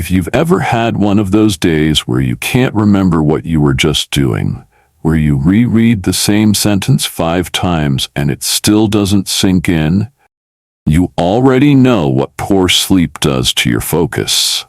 If you've ever had one of those days where you can't remember what you were just doing, where you reread the same sentence 5 times and it still doesn't sink in, you already know what poor sleep does to your focus.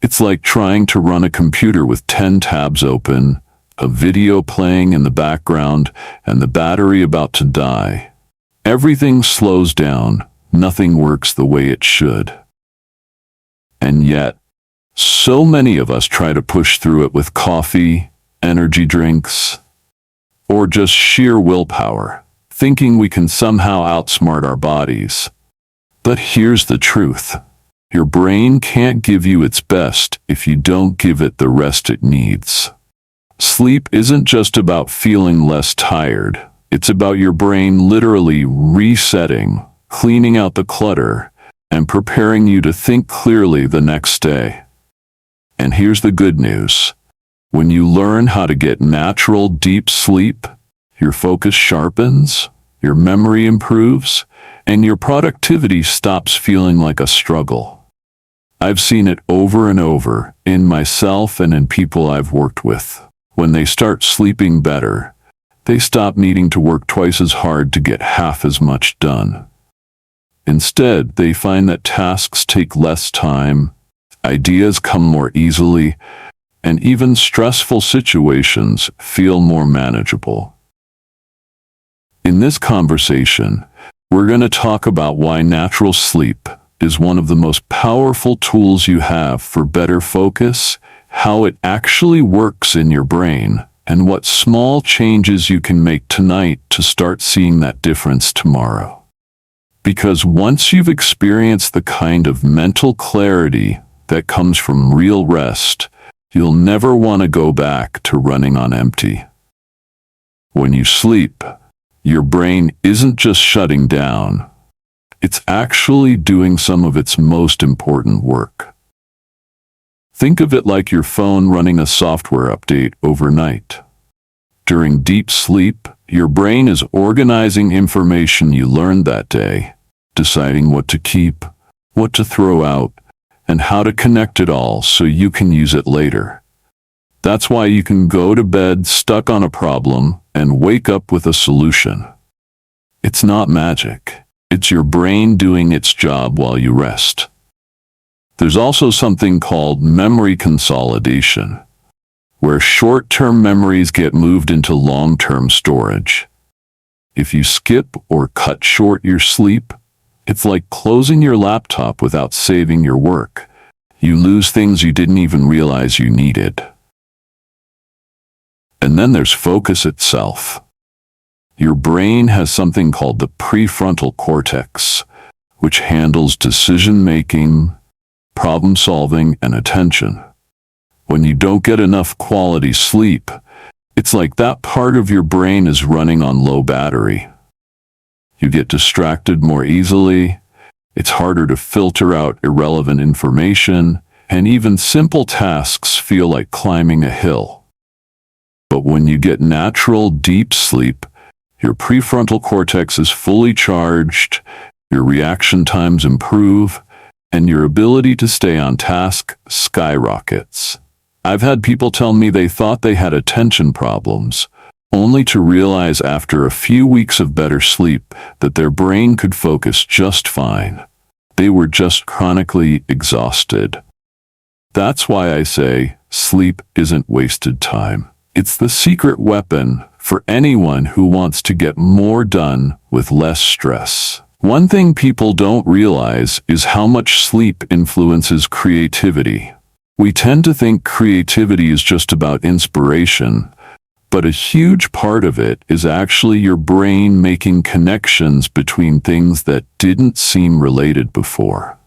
It's like trying to run a computer with 10 tabs open, a video playing in the background, and the battery about to die. Everything slows down, nothing works the way it should. And yet, so many of us try to push through it with coffee, energy drinks, or just sheer willpower, thinking we can somehow outsmart our bodies. But here's the truth. Your brain can't give you its best if you don't give it the rest it needs. Sleep isn't just about feeling less tired. It's about your brain literally resetting, cleaning out the clutter, and preparing you to think clearly the next day. And here's the good news. When you learn how to get natural, deep sleep, your focus sharpens, your memory improves, and your productivity stops feeling like a struggle. I've seen it over and over, in myself and in people I've worked with. When they start sleeping better, they stop needing to work twice as hard to get half as much done. Instead, they find that tasks take less time, ideas come more easily, and even stressful situations feel more manageable. In this conversation, we're going to talk about why natural sleep is one of the most powerful tools you have for better focus, how it actually works in your brain, and what small changes you can make tonight to start seeing that difference tomorrow. Because once you've experienced the kind of mental clarity that comes from real rest, you'll never want to go back to running on empty. When you sleep, your brain isn't just shutting down. It's actually doing some of its most important work. Think of it like your phone running a software update overnight. During deep sleep, your brain is organizing information you learned that day, deciding what to keep, what to throw out, and how to connect it all so you can use it later. That's why you can go to bed stuck on a problem and wake up with a solution. It's not magic. It's your brain doing its job while you rest. There's also something called memory consolidation, where short-term memories get moved into long-term storage. If you skip or cut short your sleep, it's like closing your laptop without saving your work. You lose things you didn't even realize you needed. And then there's focus itself. Your brain has something called the prefrontal cortex, which handles decision-making, problem-solving, and attention. When you don't get enough quality sleep, it's like that part of your brain is running on low battery. You get distracted more easily, it's harder to filter out irrelevant information, and even simple tasks feel like climbing a hill. But when you get natural, deep sleep, your prefrontal cortex is fully charged, your reaction times improve, and your ability to stay on task skyrockets. I've had people tell me they thought they had attention problems, only to realize after a few weeks of better sleep that their brain could focus just fine. They were just chronically exhausted. That's why I say sleep isn't wasted time. It's the secret weapon for anyone who wants to get more done with less stress. One thing people don't realize is how much sleep influences creativity. We tend to think creativity is just about inspiration, but a huge part of it is actually your brain making connections between things that didn't seem related before.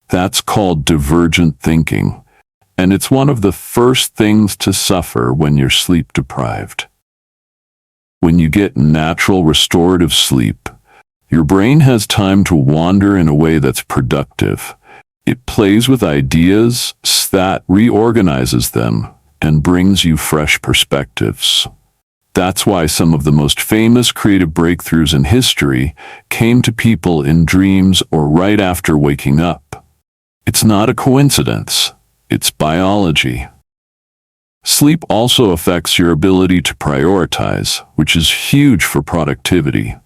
That's called divergent thinking, and it's one of the first things to suffer when you're sleep deprived. When you get natural restorative sleep, your brain has time to wander in a way that's productive. It plays with ideas, that reorganizes them, and brings you fresh perspectives. That's why some of the most famous creative breakthroughs in history came to people in dreams or right after waking up. It's not a coincidence. It's biology. Sleep also affects your ability to prioritize, which is huge for productivity.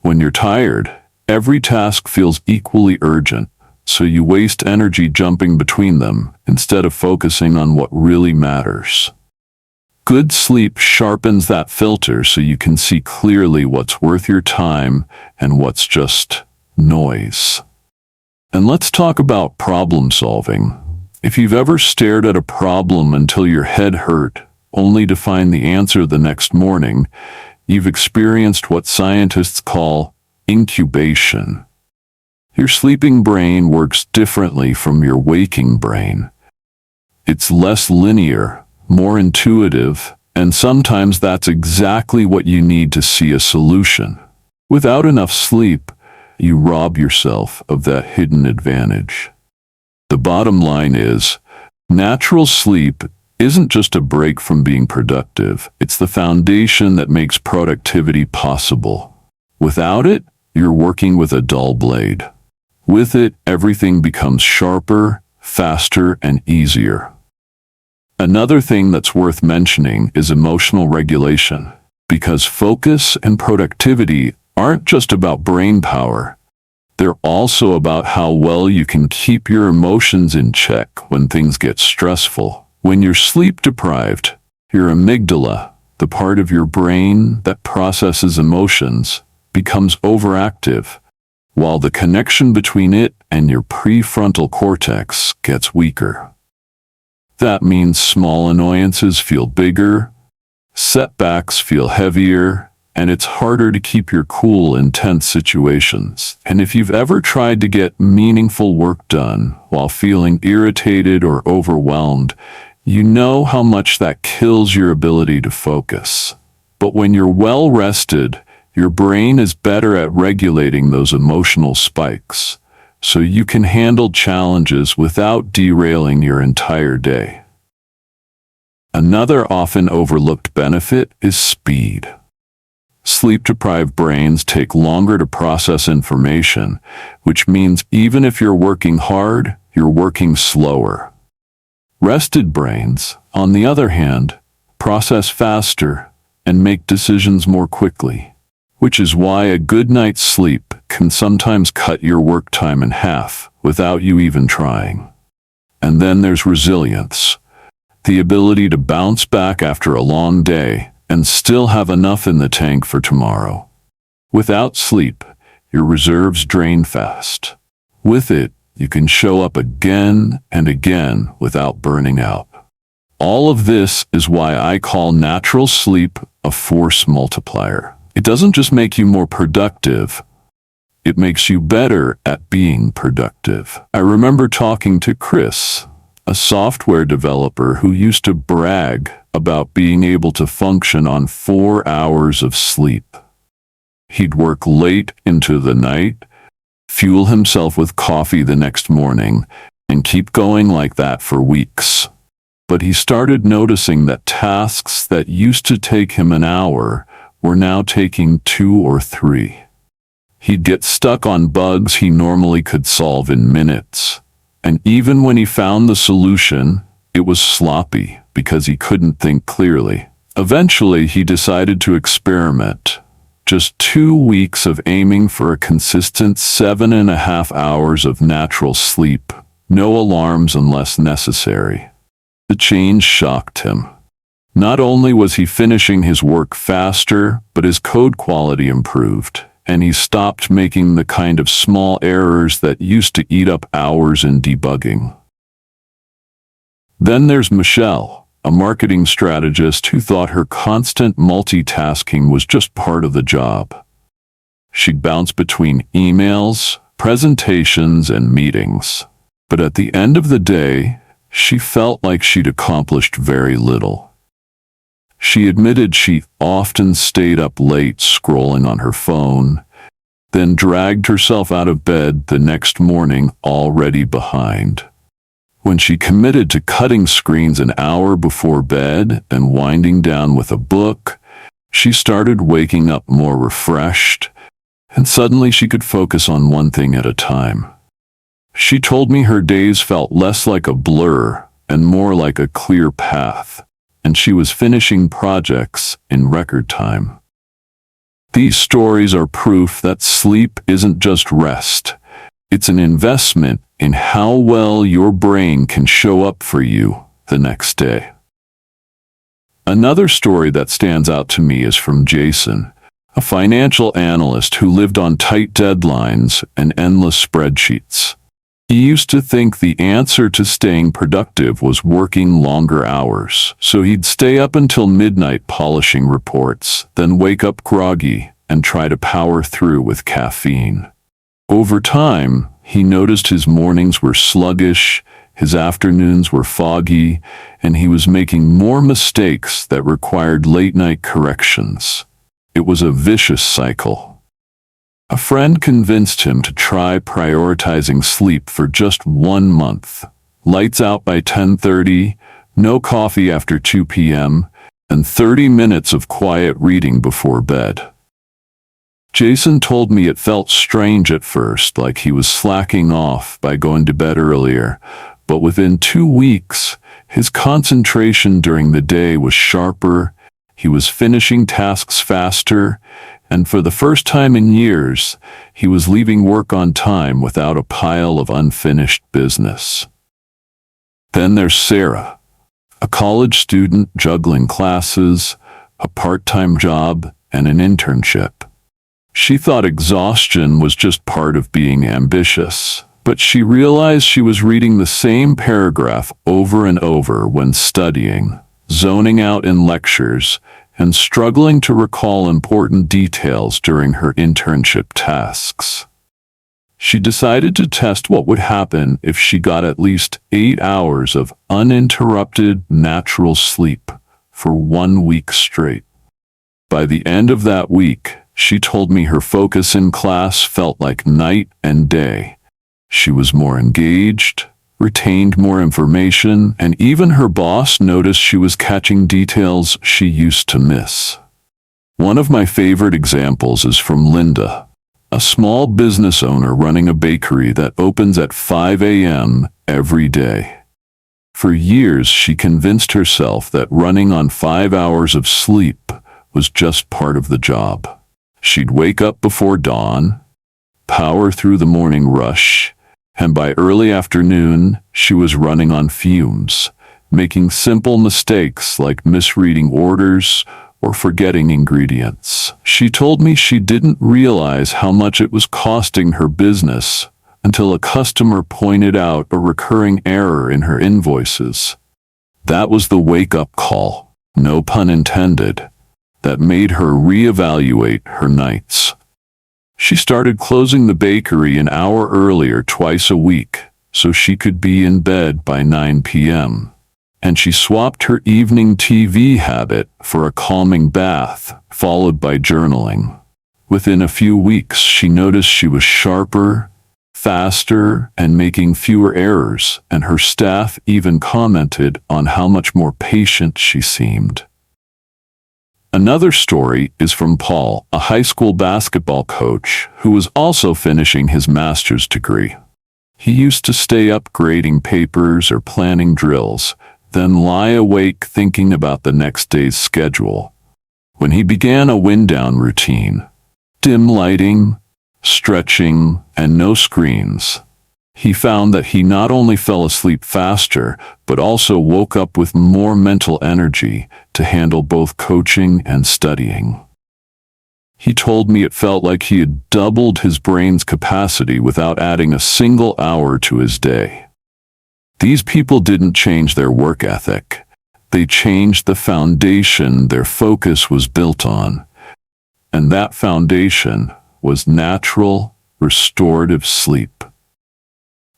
When you're tired, every task feels equally urgent, so you waste energy jumping between them instead of focusing on what really matters. Good sleep sharpens that filter so you can see clearly what's worth your time and what's just noise. And let's talk about problem solving. If you've ever stared at a problem until your head hurt, only to find the answer the next morning, you've experienced what scientists call incubation. Your sleeping brain works differently from your waking brain. It's less linear, more intuitive, and sometimes that's exactly what you need to see a solution. Without enough sleep, you rob yourself of that hidden advantage. The bottom line is, natural sleep isn't just a break from being productive, it's the foundation that makes productivity possible. Without it, you're working with a dull blade. With it, everything becomes sharper, faster, and easier. Another thing that's worth mentioning is emotional regulation, because focus and productivity aren't just about brain power. They're also about how well you can keep your emotions in check when things get stressful. When you're sleep deprived, your amygdala, the part of your brain that processes emotions, becomes overactive, while the connection between it and your prefrontal cortex gets weaker. That means small annoyances feel bigger, setbacks feel heavier, and it's harder to keep your cool in tense situations. And if you've ever tried to get meaningful work done while feeling irritated or overwhelmed, you know how much that kills your ability to focus. But when you're well rested, your brain is better at regulating those emotional spikes, so you can handle challenges without derailing your entire day. Another often overlooked benefit is speed. Sleep-deprived brains take longer to process information, which means even if you're working hard, you're working slower. Rested brains, on the other hand, process faster and make decisions more quickly, which is why a good night's sleep can sometimes cut your work time in half without you even trying. And then there's resilience, the ability to bounce back after a long day and still have enough in the tank for tomorrow. Without sleep, your reserves drain fast. With it, you can show up again and again without burning out. All of this is why I call natural sleep a force multiplier. It doesn't just make you more productive, it makes you better at being productive. I remember talking to Chris, a software developer who used to brag about being able to function on 4 hours of sleep. He'd work late into the night, fuel himself with coffee the next morning, and keep going like that for weeks. But he started noticing that tasks that used to take him an hour were now taking 2 or 3. He'd get stuck on bugs he normally could solve in minutes. And even when he found the solution, it was sloppy because he couldn't think clearly. Eventually, he decided to experiment. Just 2 weeks of aiming for a consistent 7.5 hours of natural sleep, no alarms unless necessary. The change shocked him. Not only was he finishing his work faster, but his code quality improved, and he stopped making the kind of small errors that used to eat up hours in debugging. Then there's Michelle, a marketing strategist who thought her constant multitasking was just part of the job. She'd bounce between emails, presentations, and meetings. But at the end of the day, she felt like she'd accomplished very little. She admitted she often stayed up late scrolling on her phone, then dragged herself out of bed the next morning already behind. When she committed to cutting screens an hour before bed and winding down with a book, she started waking up more refreshed, and suddenly she could focus on one thing at a time. She told me her days felt less like a blur and more like a clear path, and she was finishing projects in record time. These stories are proof that sleep isn't just rest. It's an investment in how well your brain can show up for you the next day. Another story that stands out to me is from Jason, a financial analyst who lived on tight deadlines and endless spreadsheets. He used to think the answer to staying productive was working longer hours, so he'd stay up until midnight polishing reports, then wake up groggy and try to power through with caffeine. Over time, he noticed his mornings were sluggish, his afternoons were foggy, and he was making more mistakes that required late-night corrections. It was a vicious cycle. A friend convinced him to try prioritizing sleep for just 1 month. Lights out by 10:30, no coffee after 2 p.m., and 30 minutes of quiet reading before bed. Jason told me it felt strange at first, like he was slacking off by going to bed earlier, but within 2 weeks, his concentration during the day was sharper, he was finishing tasks faster, and for the first time in years, he was leaving work on time without a pile of unfinished business. Then there's Sarah, a college student juggling classes, a part-time job, and an internship. She thought exhaustion was just part of being ambitious, but she realized she was reading the same paragraph over and over when studying, zoning out in lectures, and struggling to recall important details during her internship tasks. She decided to test what would happen if she got at least 8 hours of uninterrupted natural sleep for 1 week straight. By the end of that week, she told me her focus in class felt like night and day. She was more engaged, retained more information, and even her boss noticed she was catching details she used to miss. One of my favorite examples is from Linda, a small business owner running a bakery that opens at 5 a.m. every day. For years, she convinced herself that running on 5 hours of sleep was just part of the job. She'd wake up before dawn, power through the morning rush, and by early afternoon, she was running on fumes, making simple mistakes like misreading orders or forgetting ingredients. She told me she didn't realize how much it was costing her business until a customer pointed out a recurring error in her invoices. That was the wake-up call, no pun intended, that made her reevaluate her nights. She started closing the bakery an hour earlier twice a week so she could be in bed by 9 p.m. And she swapped her evening TV habit for a calming bath, followed by journaling. Within a few weeks, she noticed she was sharper, faster, and making fewer errors, and her staff even commented on how much more patient she seemed. Another story is from Paul, a high school basketball coach who was also finishing his master's degree. He used to stay up grading papers or planning drills, then lie awake thinking about the next day's schedule. When he began a wind-down routine, dim lighting, stretching, and no screens, he found that he not only fell asleep faster, but also woke up with more mental energy to handle both coaching and studying. He told me it felt like he had doubled his brain's capacity without adding a single hour to his day. These people didn't change their work ethic. They changed the foundation their focus was built on. And that foundation was natural, restorative sleep.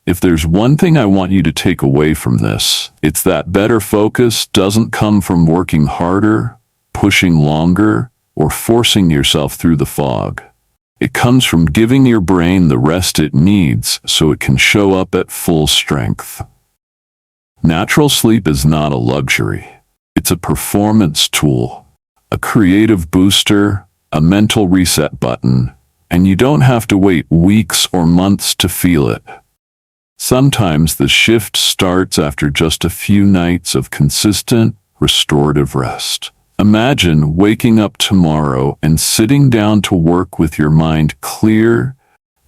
If there's one thing I want you to take away from this, it's that better focus doesn't come from working harder, pushing longer, or forcing yourself through the fog. It comes from giving your brain the rest it needs so it can show up at full strength. Natural sleep is not a luxury. It's a performance tool, a creative booster, a mental reset button, and you don't have to wait weeks or months to feel it. Sometimes the shift starts after just a few nights of consistent, restorative rest. Imagine waking up tomorrow and sitting down to work with your mind clear,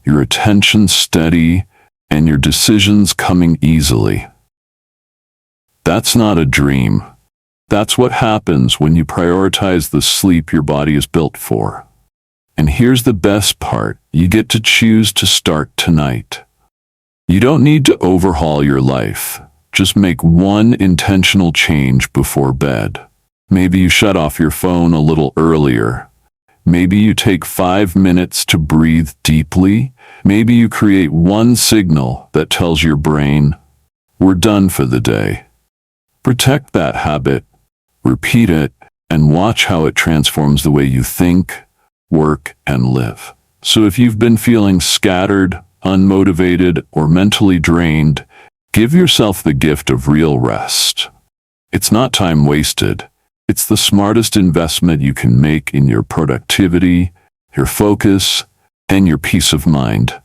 your attention steady, and your decisions coming easily. That's not a dream. That's what happens when you prioritize the sleep your body is built for. And here's the best part, you get to choose to start tonight. You don't need to overhaul your life. Just make one intentional change before bed. Maybe you shut off your phone a little earlier. Maybe you take 5 minutes to breathe deeply. Maybe you create one signal that tells your brain, we're done for the day. Protect that habit, repeat it, and watch how it transforms the way you think, work, and live. So if you've been feeling scattered, unmotivated, or mentally drained, give yourself the gift of real rest. It's not time wasted. It's the smartest investment you can make in your productivity, your focus, and your peace of mind.